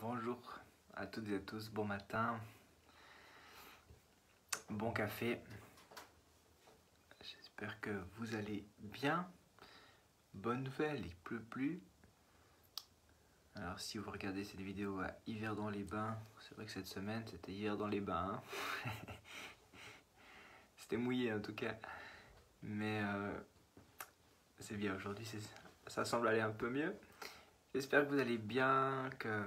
Bonjour à toutes et à tous, bon matin, bon café. J'espère que vous allez bien. Bonne nouvelle, il pleut plus. Alors si vous regardez cette vidéo à hiver dans les bains, c'est vrai que cette semaine c'était hiver dans les bains. Hein. C'était mouillé en tout cas. Mais c'est bien aujourd'hui, ça semble aller un peu mieux. J'espère que vous allez bien, que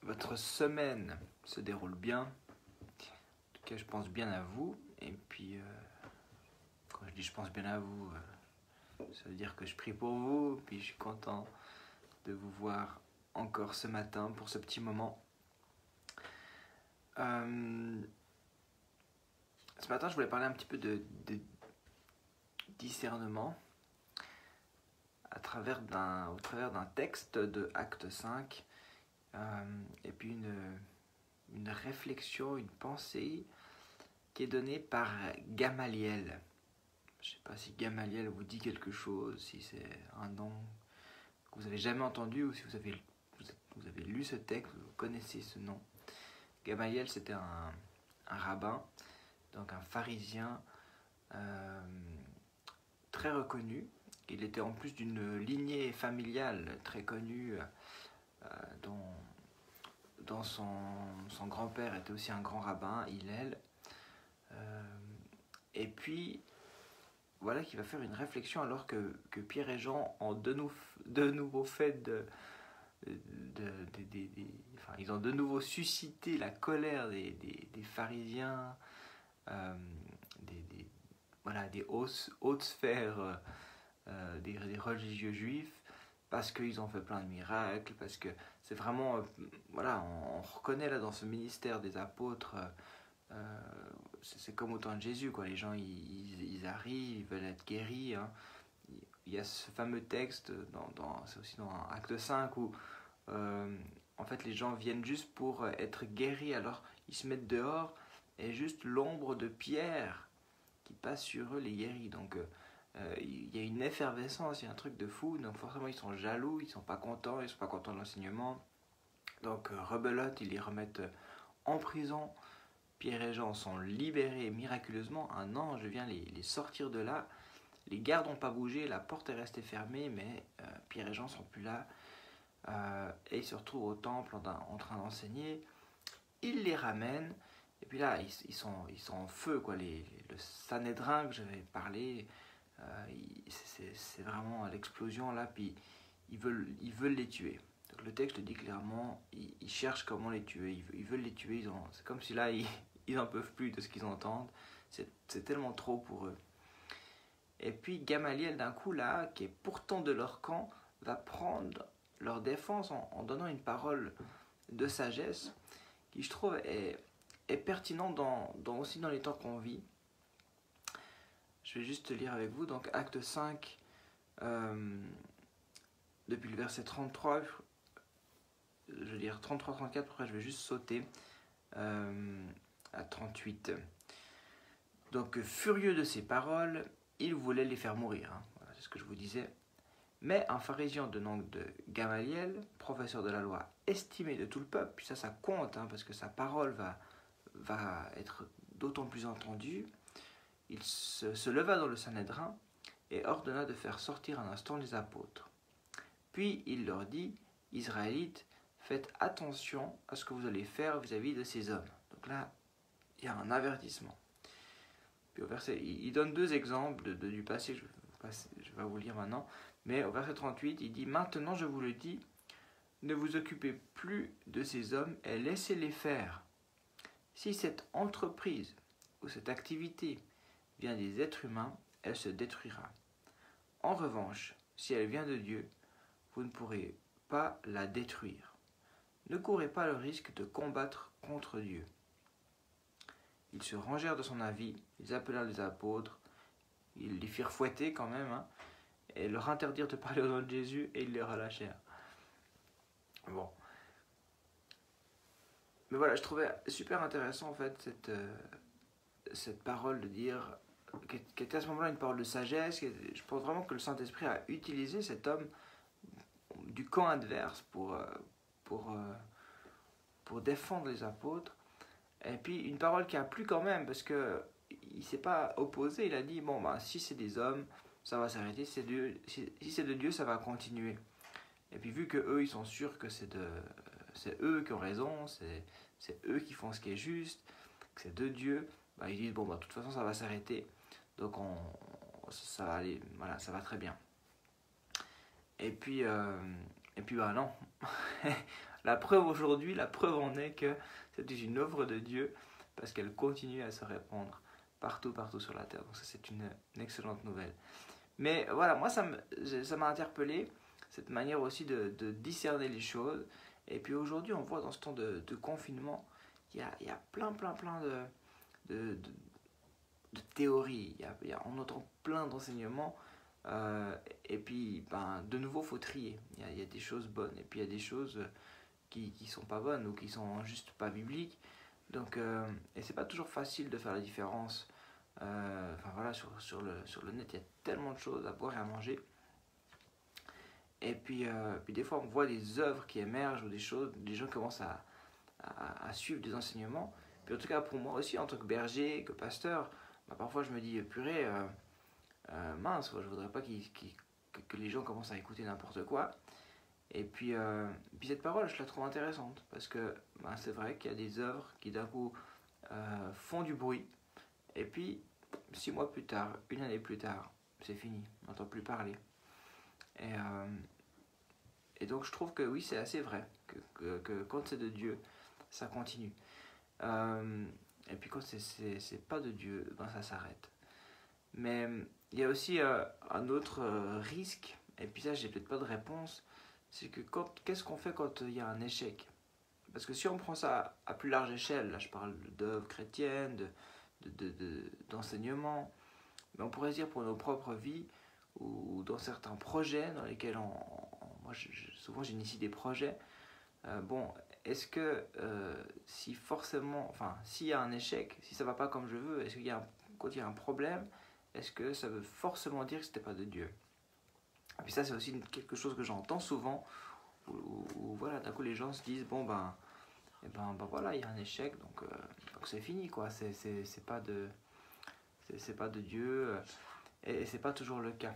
votre semaine se déroule bien. En tout cas, je pense bien à vous. Et puis, quand je dis je pense bien à vous, ça veut dire que je prie pour vous. Puis je suis content de vous voir encore ce matin pour ce petit moment. Ce matin, je voulais parler un petit peu de discernement au travers d'un texte de Acte 5 et puis une réflexion, une pensée qui est donnée par Gamaliel. Je ne sais pas si Gamaliel vous dit quelque chose, si c'est un nom que vous n'avez jamais entendu ou si vous avez lu ce texte, vous connaissez ce nom. Gamaliel, c'était un rabbin, donc un pharisien très reconnu. Il était en plus d'une lignée familiale très connue, dont son grand-père était aussi un grand rabbin, Hillel. Et puis, voilà qu'il va faire une réflexion alors que Pierre et Jean ont de nouveau fait enfin, ils ont de nouveau suscité la colère des pharisiens, des hautes sphères des religieux juifs, parce qu'ils ont fait plein de miracles, parce que c'est vraiment, on reconnaît là dans ce ministère des apôtres, c'est comme au temps de Jésus, quoi. Les gens ils arrivent, ils veulent être guéris, hein. Il y a ce fameux texte, c'est aussi dans Acte 5, où en fait les gens viennent juste pour être guéris, alors ils se mettent dehors, et juste l'ombre de Pierre qui passe sur eux les guérit. Donc il y a une effervescence, il y a un truc de fou, donc forcément ils sont jaloux, ils sont pas contents de l'enseignement. Donc rebelote, ils les remettent en prison. Pierre et Jean sont libérés miraculeusement, un ange vient les sortir de là. Les gardes n'ont pas bougé, la porte est restée fermée, mais Pierre et Jean sont plus là. Et ils se retrouvent au temple en train d'enseigner. Ils les ramènent, et puis là, ils sont en feu, quoi. Le Sanhédrin que j'avais parlé, c'est vraiment l'explosion là, puis ils veulent les tuer. Donc le texte dit clairement, ils cherchent comment les tuer, ils veulent les tuer, c'est comme si là, ils n'en peuvent plus de ce qu'ils entendent, c'est tellement trop pour eux. Et puis Gamaliel, d'un coup, là, qui est pourtant de leur camp, va prendre leur défense en donnant une parole de sagesse qui, je trouve, est pertinente aussi dans les temps qu'on vit. Je vais juste lire avec vous, donc Acte 5, depuis le verset 33, je vais lire 33-34, après je vais juste sauter à 38. Donc, furieux de ces paroles, il voulait les faire mourir. Hein. Voilà, c'est ce que je vous disais. Mais un pharisien de nom de Gamaliel, professeur de la loi, estimé de tout le peuple, puis ça compte, hein, parce que sa parole va être d'autant plus entendue, il se leva dans le Sanhédrin et ordonna de faire sortir un instant les apôtres. Puis il leur dit, Israélites, faites attention à ce que vous allez faire vis-à-vis de ces hommes. Donc là, il y a un avertissement. Puis au verset, il donne deux exemples du passé, je vais vous lire maintenant. Mais au verset 38, il dit, maintenant je vous le dis, ne vous occupez plus de ces hommes et laissez-les faire. Si cette entreprise ou cette activité vient des êtres humains, elle se détruira. En revanche, si elle vient de Dieu, vous ne pourrez pas la détruire. Ne courez pas le risque de combattre contre Dieu. Ils se rangèrent de son avis, ils appelèrent les apôtres, ils les firent fouetter quand même, hein, et leur interdirent de parler au nom de Jésus, et ils les relâchèrent. Bon. Mais voilà, je trouvais super intéressant en fait cette parole de dire, qui était à ce moment-là une parole de sagesse. Je pense vraiment que le Saint-Esprit a utilisé cet homme du camp adverse pour pour défendre les apôtres. Et puis une parole qui a plu quand même, parce que il s'est pas opposé, il a dit, bon, ben, si c'est des hommes, ça va s'arrêter, si c'est de Dieu, ça va continuer. Et puis vu que eux, ils sont sûrs que c'est eux qui ont raison, c'est eux qui font ce qui est juste, que c'est de Dieu, ben, ils disent, bon, ben, de toute façon, ça va s'arrêter, donc ça va aller, voilà, ça va très bien. Et puis bah non, la preuve aujourd'hui, la preuve en est que c'était une œuvre de Dieu, parce qu'elle continue à se répandre partout sur la terre. Donc ça, c'est une excellente nouvelle. Mais voilà, moi, ça m'a interpellé, cette manière aussi de discerner les choses. Et puis aujourd'hui, on voit dans ce temps de confinement, il y a plein de théories, on entend plein d'enseignements. Et puis, ben, de nouveau, il faut trier. Il y a des choses bonnes, et puis il y a des choses qui sont pas bonnes, ou qui sont juste pas bibliques. Donc, et c'est pas toujours facile de faire la différence. Enfin voilà, sur le net, il y a tellement de choses à boire et à manger. Et puis des fois, on voit des œuvres qui émergent, ou des choses, des gens commencent à suivre des enseignements. Puis en tout cas, pour moi aussi, en tant que berger, que pasteur, bah, parfois je me dis, purée, mince, je voudrais pas que les gens commencent à écouter n'importe quoi. Et puis cette parole, je la trouve intéressante, parce que ben, c'est vrai qu'il y a des œuvres qui d'un coup font du bruit, et puis 6 mois plus tard, une année plus tard, c'est fini, on n'entend plus parler. Et donc je trouve que oui, c'est assez vrai, que quand c'est de Dieu, ça continue. Et puis quand c'est pas de Dieu, ben ça s'arrête. Mais il y a aussi un autre risque, et puis ça, j'ai peut-être pas de réponse, c'est que qu'est-ce qu'on fait quand il y a un échec? Parce que si on prend ça à plus large échelle, là je parle d'œuvres chrétiennes, d'enseignement, mais on pourrait se dire pour nos propres vies, ou dans certains projets dans lesquels moi souvent j'initie des projets, bon, est-ce que si forcément, enfin s'il y a un échec, si ça va pas comme je veux, est-ce qu'il y a quand il y a un problème, est-ce que ça veut forcément dire que c'était pas de Dieu? Et puis ça, c'est aussi quelque chose que j'entends souvent, où voilà, d'un coup les gens se disent, bon ben, voilà, il y a un échec, donc c'est fini, quoi, c'est pas de Dieu, et c'est pas toujours le cas.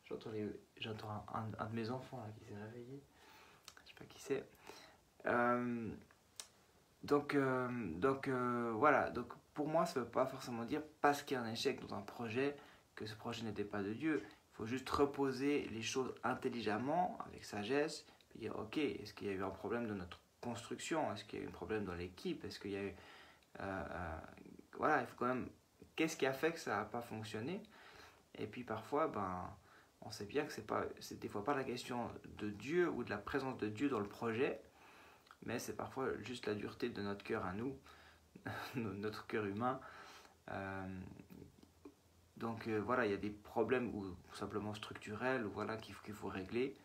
J'entends un de mes enfants là, qui s'est réveillé, je sais pas qui c'est. Voilà, donc pour moi, ça ne veut pas forcément dire, parce qu'il y a un échec dans un projet, que ce projet n'était pas de Dieu. Il faut juste reposer les choses intelligemment, avec sagesse, puis dire, ok, est-ce qu'il y a eu un problème dans notre construction? Est-ce qu'il y a eu un problème dans l'équipe? Est-ce qu'il y a eu... voilà, il faut quand même... Qu'est-ce qui a fait que ça n'a pas fonctionné? Et puis parfois, ben, on sait bien que c'est des fois pas la question de Dieu, ou de la présence de Dieu dans le projet, mais c'est parfois juste la dureté de notre cœur à nous, notre cœur humain. Donc voilà, il y a des problèmes ou simplement structurels, ou voilà, qu'il faut régler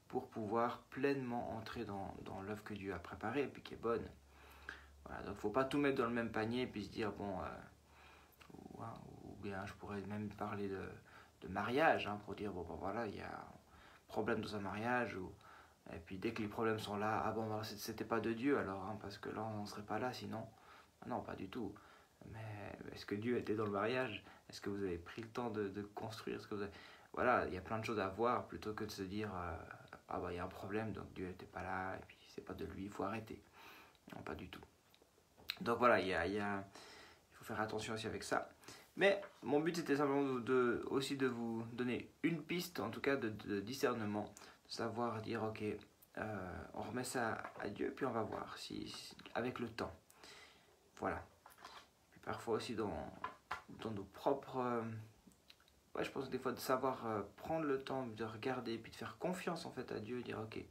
pour pouvoir pleinement entrer dans l'œuvre que Dieu a préparée et puis qui est bonne. Voilà, donc il ne faut pas tout mettre dans le même panier et puis se dire, bon, ou bien je pourrais même parler de mariage, hein, pour dire, bon, voilà, il y a un problème dans un mariage, et puis dès que les problèmes sont là, ah bon, c'était pas de Dieu alors, hein, parce que là on n'en serait pas là sinon. Ah non, pas du tout. Mais est-ce que Dieu était dans le mariage? Est-ce que vous avez pris le temps de construire? Voilà, il y a plein de choses à voir, plutôt que de se dire, ah bah il y a un problème, donc Dieu n'était pas là, et puis c'est pas de lui, il faut arrêter. Non, pas du tout. Donc voilà, il faut faire attention aussi avec ça. Mais mon but c'était simplement aussi de vous donner une piste, en tout cas de discernement, de savoir dire, ok, on remet ça à Dieu, puis on va voir avec le temps. Voilà. Puis parfois aussi dans nos propres... je pense des fois de savoir prendre le temps de regarder, puis de faire confiance en fait à Dieu, dire ok,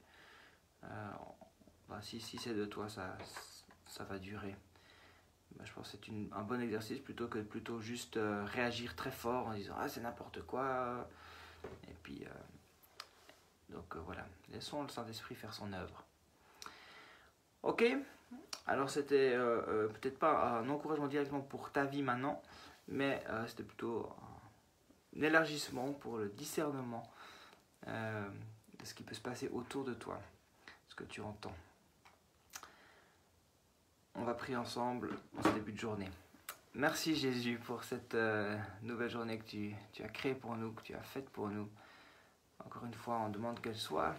si c'est de toi, ça va durer. Je pense que c'est un bon exercice, plutôt que juste réagir très fort en disant ah c'est n'importe quoi. Et puis donc voilà, laissons le Saint-Esprit faire son œuvre. Ok, alors c'était peut-être pas un encouragement directement pour ta vie maintenant, mais c'était plutôt un élargissement pour le discernement de ce qui peut se passer autour de toi, ce que tu entends. on va prier ensemble en ce début de journée. Merci Jésus pour cette nouvelle journée que tu as créée pour nous, que tu as faite pour nous. Encore une fois, on demande qu'elle soit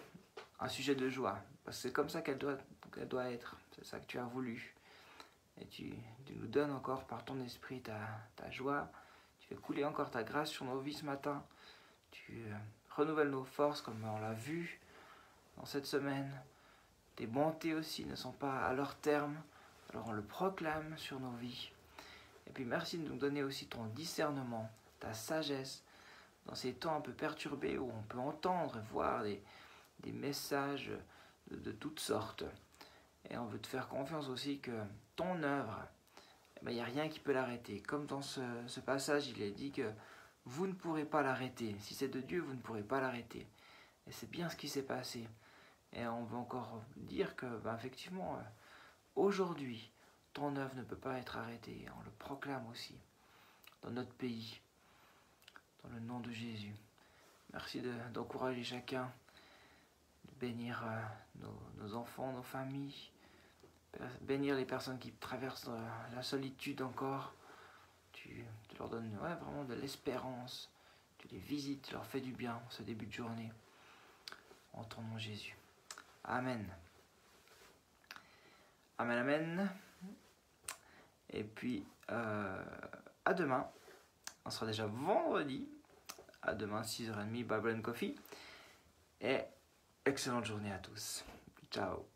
un sujet de joie, parce que c'est comme ça qu'elle doit être. C'est ça que tu as voulu. Et tu nous donnes encore par ton esprit ta joie. Tu fais couler encore ta grâce sur nos vies ce matin. Tu renouvelles nos forces comme on l'a vu dans cette semaine. Tes bontés aussi ne sont pas à leur terme. Alors on le proclame sur nos vies. Et puis merci de nous donner aussi ton discernement, ta sagesse, dans ces temps un peu perturbés où on peut entendre et voir des messages de toutes sortes. Et on veut te faire confiance aussi que ton œuvre, il n'y a rien qui peut l'arrêter. Comme dans ce passage, il est dit que vous ne pourrez pas l'arrêter. Si c'est de Dieu, vous ne pourrez pas l'arrêter. Et c'est bien ce qui s'est passé. Et on veut encore dire que, effectivement, aujourd'hui, ton œuvre ne peut pas être arrêtée. On le proclame aussi dans notre pays, dans le nom de Jésus. Merci d'encourager chacun, de bénir nos enfants, nos familles, bénir les personnes qui traversent la solitude encore. Tu leur donnes vraiment de l'espérance. Tu les visites, tu leur fais du bien ce début de journée. En ton nom Jésus. Amen. Amen, amen. Et puis, à demain. On sera déjà vendredi. À demain, 6h30, Bible and Coffee. Et excellente journée à tous. Ciao.